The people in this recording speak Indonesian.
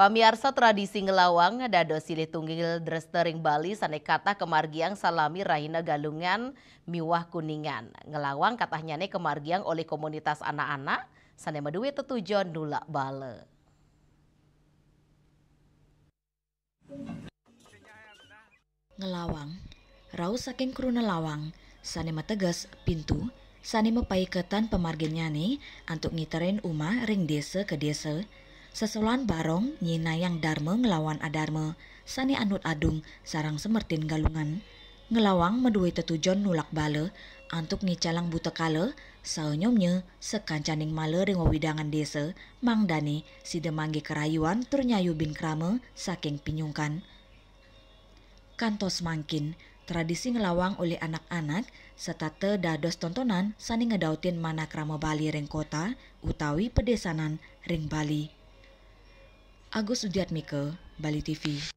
Pamiarsa tradisi ngelawang dados silih tunggil drestering Bali sanekata kemargiang salami rahina galungan miwah kuningan. Ngelawang katahnyane kemargiang oleh komunitas anak-anak sane maduwe tetujon nulak bale. Ngelawang, rau saking kruna lawang, sane mateges pintu, sane mepaiketan pemargenyane antuk ngiterin uma ring desa ke desa. Sesolan barong nyina yang dharma ngelawan adarma, sane anut adung sarang semertin galungan. Ngelawang meduwe tetujon nulak bale, antuk ngicalang buta kala, saenyomnya sekancaning male ring wawidangan desa, mangdane si demangge kerayuan turnyayu bin krama saking pinyungkan. Kantos mangkin, tradisi ngelawang oleh anak-anak serta dados tontonan sani ngedautin mana krama Bali ring kota utawi pedesanan ring Bali. Agus Udiatmike, Bali TV.